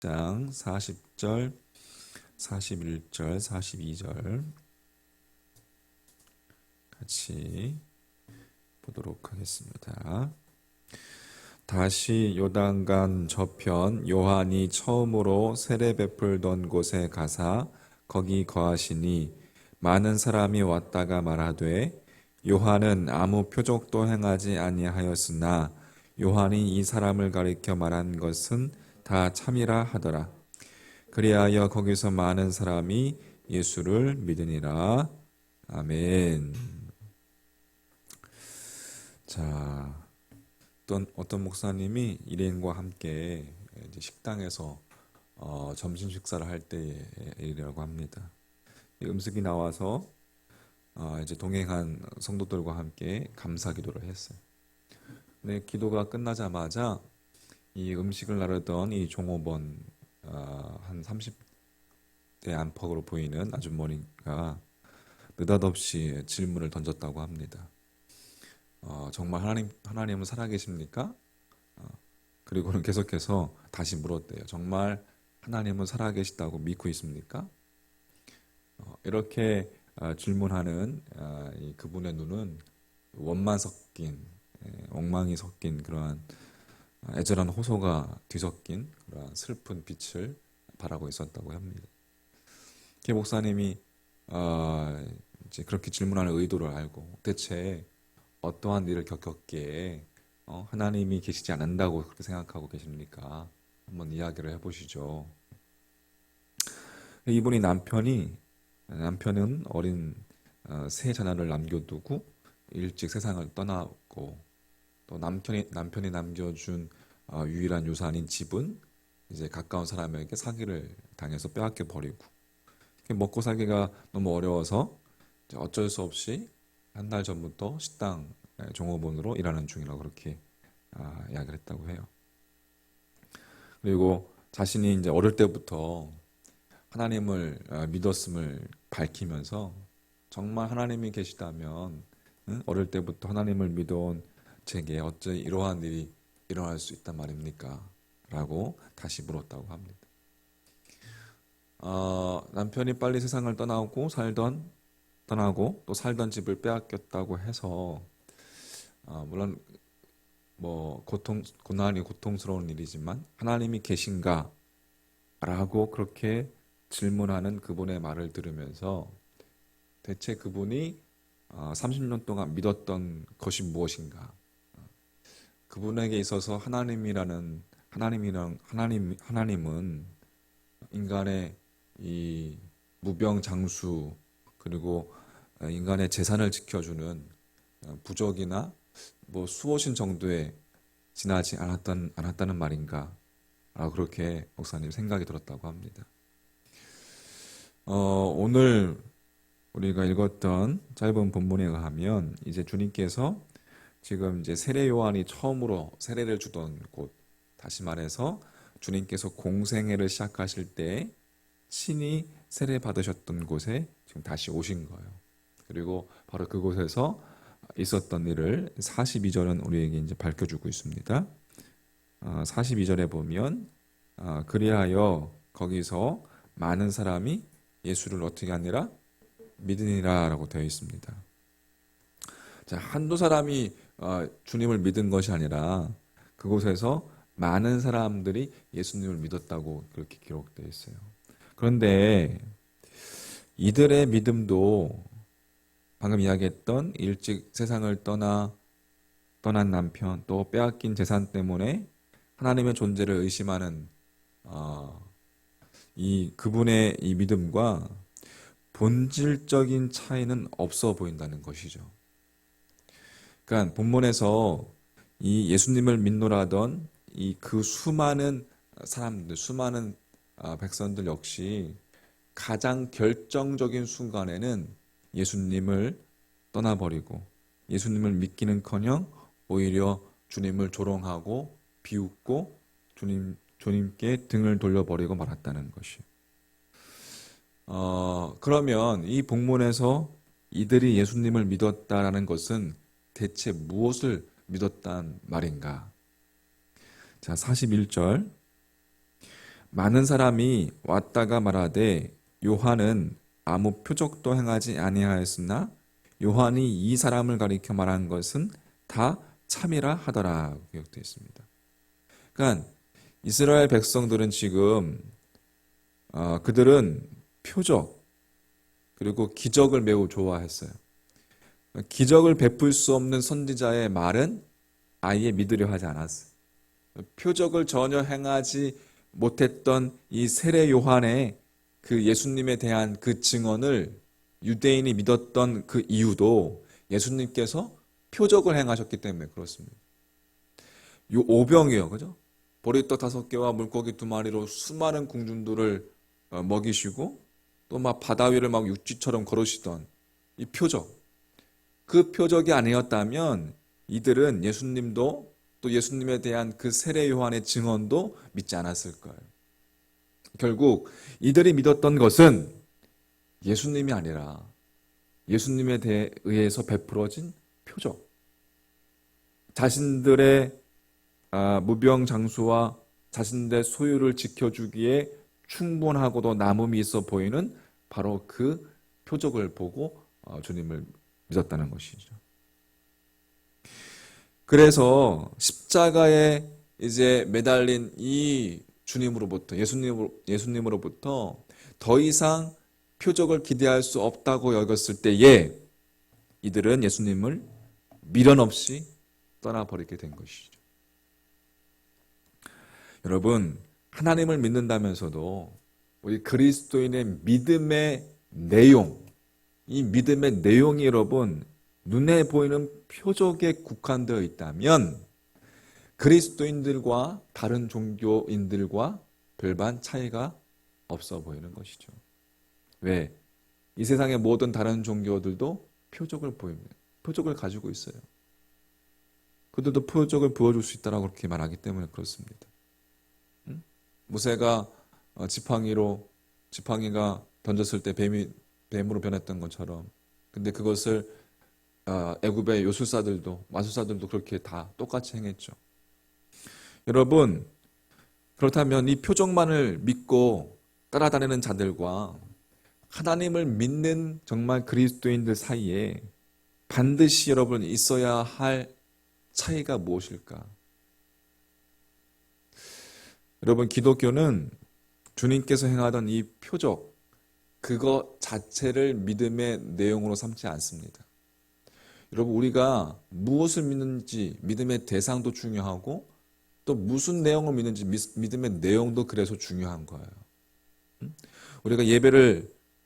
장 40절, 41절, 42절 같이 보도록 하겠습니다. 다시 요단강 저편 요한이 처음으로 세례 베풀던 곳에 가사 거기 거하시니 많은 사람이 왔다가 말하되 요한은 아무 표적도 행하지 아니하였으나 요한이 이 사람을 가리켜 말한 것은 다 참이라 하더라. 그리하여 거기서 많은 사람이 예수를 믿으니라. 아멘. 자, 어떤 목사님이 일행과 함께 이제 식당에서 점심 식사를 할 때의 일이라고 합니다. 음식이 나와서 이제 동행한 성도들과 함께 감사 기도를 했어요. 근데 기도가 끝나자마자 이 음식을 나르던 이 종업원 한 30대 안팎으로 보이는 아주머니가 느닷없이 질문을 던졌다고 합니다. 정말 하나님은 살아계십니까? 그리고는 계속해서 다시 물었대요. 정말 하나님은 살아계시다고 믿고 있습니까? 이렇게 질문하는 그분의 눈은 원만 섞인, 엉망이 섞인 그러한 애절한 호소가 뒤섞인 그러한 슬픈 빛을 바라고 있었다고 합니다. 기 목사님이 이제 그렇게 질문하는 의도를 알고 대체 어떠한 일을 겪었기에 하나님이 계시지 않는다고 그렇게 생각하고 계십니까? 한번 이야기를 해보시죠. 이분이 남편은 어린 세 자녀를 남겨두고 일찍 세상을 떠나고 또 남편이 남겨준 유일한 유산인 집은 이제 가까운 사람에게 사기를 당해서 빼앗겨 버리고 먹고 살기가 너무 어려워서 어쩔 수 없이 한 달 전부터 식당 종업원으로 일하는 중이라고 그렇게 이야기를 했다고 해요. 그리고 자신이 이제 어릴 때부터 하나님을 믿었음을 밝히면서 정말 하나님이 계시다면 어릴 때부터 하나님을 믿어온 제게 어째 이러한 일이 일어날 수 있단 말입니까? 라고 다시 물었다고 합니다. 남편이 빨리 세상을 떠나고 또 살던 집을 빼앗겼다고 해서 물론 뭐 고난이 고통스러운 일이지만 하나님이 계신가? 라고 그렇게 질문하는 그분의 말을 들으면서 대체 그분이 30년 동안 믿었던 것이 무엇인가? 그분에게 있어서 하나님은 인간의 이 무병장수 그리고 인간의 재산을 지켜주는 부적이나 뭐 수호신 정도에 지나지 않았다는 말인가? 그렇게 목사님 생각이 들었다고 합니다. 오늘 우리가 읽었던 짧은 본문에 의하면 이제 주님께서 지금 이제 세례 요한이 처음으로 세례를 주던 곳, 다시 말해서 주님께서 공생애를 시작하실 때 친히 세례 받으셨던 곳에 지금 다시 오신 거예요. 그리고 바로 그곳에서 있었던 일을 42절은 우리에게 이제 밝혀주고 있습니다. 42절에 보면 그리하여 거기서 많은 사람이 예수를 어떻게 하니라? 믿으니라라고 되어 있습니다. 자, 한두 사람이 주님을 믿은 것이 아니라 그곳에서 많은 사람들이 예수님을 믿었다고 그렇게 기록되어 있어요. 그런데 이들의 믿음도 방금 이야기했던 일찍 세상을 떠난 남편 또 빼앗긴 재산 때문에 하나님의 존재를 의심하는 그분의 이 믿음과 본질적인 차이는 없어 보인다는 것이죠. 그러니까 본문에서 이 예수님을 믿노라던 그 수많은 사람들, 수많은 백성들 역시 가장 결정적인 순간에는 예수님을 떠나버리고 예수님을 믿기는커녕 오히려 주님을 조롱하고 비웃고 주님께 등을 돌려버리고 말았다는 것이에요. 그러면 이 본문에서 이들이 예수님을 믿었다라는 것은 대체 무엇을 믿었단 말인가? 자, 41절. 많은 사람이 왔다가 말하되 요한은 아무 표적도 행하지 아니하였으나 요한이 이 사람을 가리켜 말한 것은 다 참이라 하더라 기록되어 있습니다. 그러니까 이스라엘 백성들은 지금 그들은 표적 그리고 기적을 매우 좋아했어요. 기적을 베풀 수 없는 선지자의 말은 아예 믿으려 하지 않았어요. 표적을 전혀 행하지 못했던 이 세례 요한의 그 예수님에 대한 그 증언을 유대인이 믿었던 그 이유도 예수님께서 표적을 행하셨기 때문에 그렇습니다. 요 오병이요, 그죠? 보리떡 5개와 물고기 2마리로 수많은 궁중들을 먹이시고 또 막 바다 위를 막 육지처럼 걸으시던 이 표적. 그 표적이 아니었다면 이들은 예수님도 또 예수님에 대한 그 세례 요한의 증언도 믿지 않았을 거예요. 결국 이들이 믿었던 것은 예수님이 아니라 예수님에 의해서 베풀어진 표적. 자신들의 무병장수와 자신들의 소유를 지켜주기에 충분하고도 남음이 있어 보이는 바로 그 표적을 보고 주님을 믿었다는 것이죠. 그래서 십자가에 이제 매달린 이 주님으로부터 예수님으로부터 더 이상 표적을 기대할 수 없다고 여겼을 때에 이들은 예수님을 미련 없이 떠나버리게 된 것이죠. 여러분, 하나님을 믿는다면서도 우리 그리스도인의 믿음의 내용, 이 믿음의 내용이 여러분 눈에 보이는 표적에 국한되어 있다면 그리스도인들과 다른 종교인들과 별반 차이가 없어 보이는 것이죠. 왜? 이 세상의 모든 다른 종교들도 표적을 보입니다. 표적을 가지고 있어요. 그들도 표적을 보여줄 수 있다고 그렇게 말하기 때문에 그렇습니다. 모세가 지팡이가 던졌을 때 뱀으로 변했던 것처럼, 근데 그것을 애굽의 요술사들도 마술사들도 그렇게 다 똑같이 행했죠. 여러분, 그렇다면 이 표적만을 믿고 따라다니는 자들과 하나님을 믿는 정말 그리스도인들 사이에 반드시 여러분 있어야 할 차이가 무엇일까? 여러분, 기독교는 주님께서 행하던 이 표적, 그거 자체를 믿음의 내용으로 삼지 않습니다. 여러분, 우리가 무엇을 믿는지 믿음의 대상도 중요하고 또 무슨 내용을 믿는지 믿음의 내용도 그래서 중요한 거예요. 우리가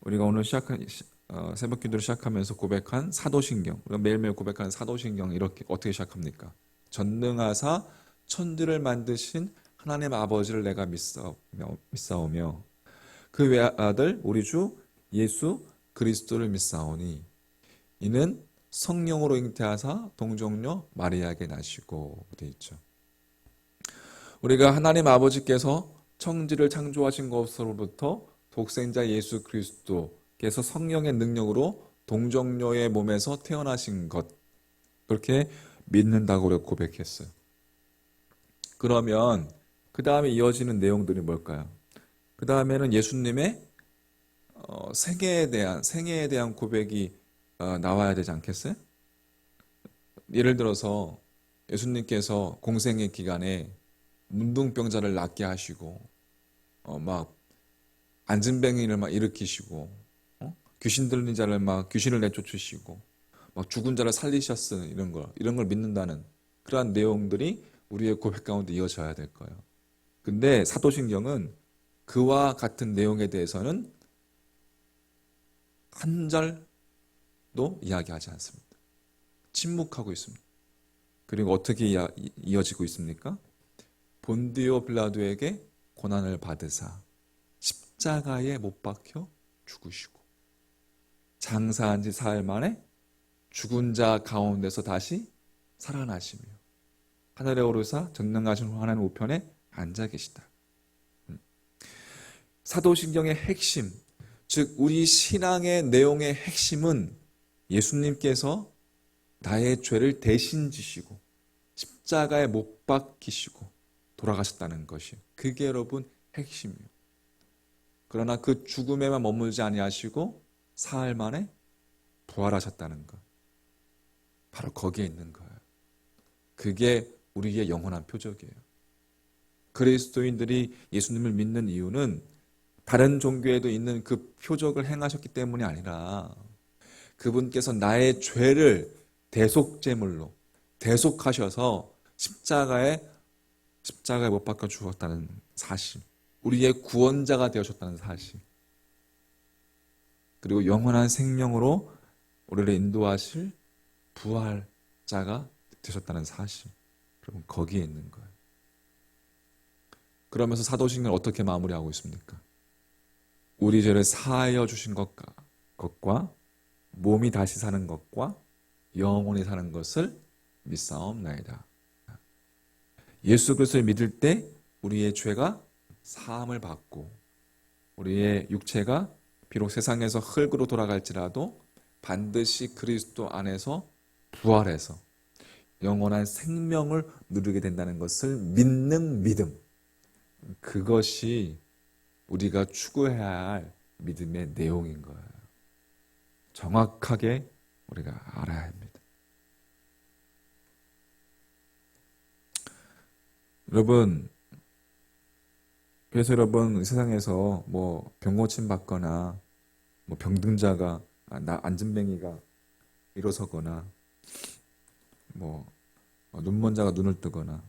우리가 오늘 새벽 기도를 시작하면서 고백한 사도신경, 우리가 매일매일 고백하는 사도신경 이렇게 어떻게 시작합니까? 전능하사 천지를 만드신 하나님 아버지를 내가 믿사오며 그 외아들 우리 주 예수 그리스도를 믿사오니 이는 성령으로 잉태하사 동정녀 마리아에게 나시고 되어 있죠. 우리가 하나님 아버지께서 천지를 창조하신 것으로부터 독생자 예수 그리스도께서 성령의 능력으로 동정녀의 몸에서 태어나신 것, 그렇게 믿는다고 우리가 고백했어요. 그러면 그 다음에 이어지는 내용들이 뭘까요? 그 다음에는 예수님의 생애에 대한 고백이 나와야 되지 않겠어요? 예를 들어서 예수님께서 공생의 기간에 문둥병자를 낫게 하시고 막 안진뱅이를 막 일으키시고 귀신 들린 자를 막 귀신을 내쫓으시고 막 죽은 자를 살리셨으니 이런 걸 믿는다는 그러한 내용들이 우리의 고백 가운데 이어져야 될 거예요. 근데 사도신경은 그와 같은 내용에 대해서는 한 절도 이야기하지 않습니다. 침묵하고 있습니다. 그리고 어떻게 이어지고 있습니까? 본디오 빌라도에게 고난을 받으사 십자가에 못 박혀 죽으시고 장사한 지 사흘 만에 죽은 자 가운데서 다시 살아나시며 하늘에 오르사 전능하신 하나님 우편에 앉아 계시다. 사도신경의 핵심, 즉 우리 신앙의 내용의 핵심은 예수님께서 나의 죄를 대신 지시고 십자가에 못 박히시고 돌아가셨다는 것이, 그게 여러분 핵심이에요. 그러나 그 죽음에만 머물지 아니하시고 사흘 만에 부활하셨다는 것. 바로 거기에 있는 거예요. 그게 우리의 영원한 표적이에요. 그리스도인들이 예수님을 믿는 이유는 다른 종교에도 있는 그 표적을 행하셨기 때문이 아니라 그분께서 나의 죄를 대속제물로 대속하셔서 십자가에 못 박혀 죽었다는 사실, 우리의 구원자가 되어셨다는 사실, 그리고 영원한 생명으로 우리를 인도하실 부활자가 되셨다는 사실, 여러분 거기에 있는 거예요. 그러면서 사도신경을 어떻게 마무리하고 있습니까? 우리 죄를 사하여 주신 것과 몸이 다시 사는 것과 영원히 사는 것을 믿사옵나이다. 예수 그리스도를 믿을 때 우리의 죄가 사함을 받고 우리의 육체가 비록 세상에서 흙으로 돌아갈지라도 반드시 그리스도 안에서 부활해서 영원한 생명을 누리게 된다는 것을 믿는 믿음. 그것이 우리가 추구해야 할 믿음의 내용인 거예요. 정확하게 우리가 알아야 합니다. 여러분, 그래서 여러분 세상에서 뭐 병고침 받거나 뭐 병등자가 안진뱅이가 일어서거나 뭐 눈먼 자가 눈을 뜨거나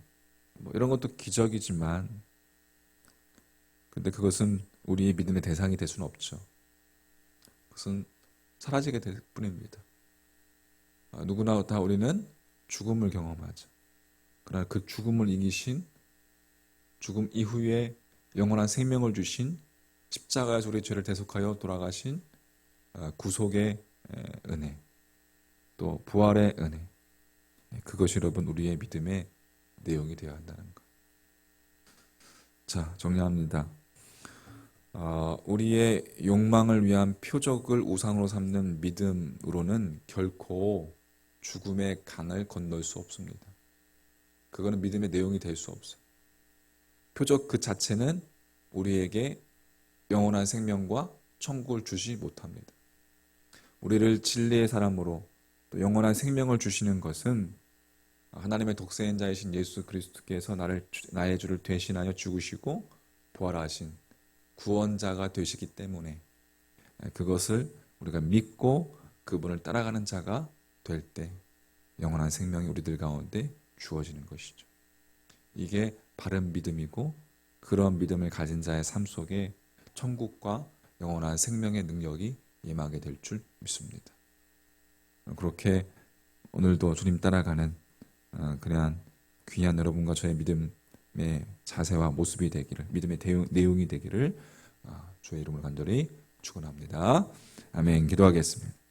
뭐 이런 것도 기적이지만 근데 그것은 우리의 믿음의 대상이 될 수는 없죠. 그것은 사라지게 될 뿐입니다. 누구나 다 우리는 죽음을 경험하죠. 그러나 그 죽음을 이기신 죽음 이후에 영원한 생명을 주신 십자가에서 우리 죄를 대속하여 돌아가신 구속의 은혜, 또 부활의 은혜, 그것이 여러분 우리의 믿음의 내용이 되어야 한다는 것. 자, 정리합니다. 우리의 욕망을 위한 표적을 우상으로 삼는 믿음으로는 결코 죽음의 강을 건널 수 없습니다. 그거는 믿음의 내용이 될 수 없어요. 표적 그 자체는 우리에게 영원한 생명과 천국을 주지 못합니다. 우리를 진리의 사람으로 또 영원한 생명을 주시는 것은 하나님의 독생인 자이신 예수 그리스도께서 나의 주를 대신하여 죽으시고 부활하신 구원자가 되시기 때문에 그것을 우리가 믿고 그분을 따라가는 자가 될 때 영원한 생명이 우리들 가운데 주어지는 것이죠. 이게 바른 믿음이고 그런 믿음을 가진 자의 삶 속에 천국과 영원한 생명의 능력이 임하게 될 줄 믿습니다. 그렇게 오늘도 주님 따라가는 그러한 귀한 여러분과 저의 믿음의 자세와 모습이 되기를, 믿음의 내용이 되기를 주의 이름으로 간절히 축원합니다. 아멘. 기도하겠습니다.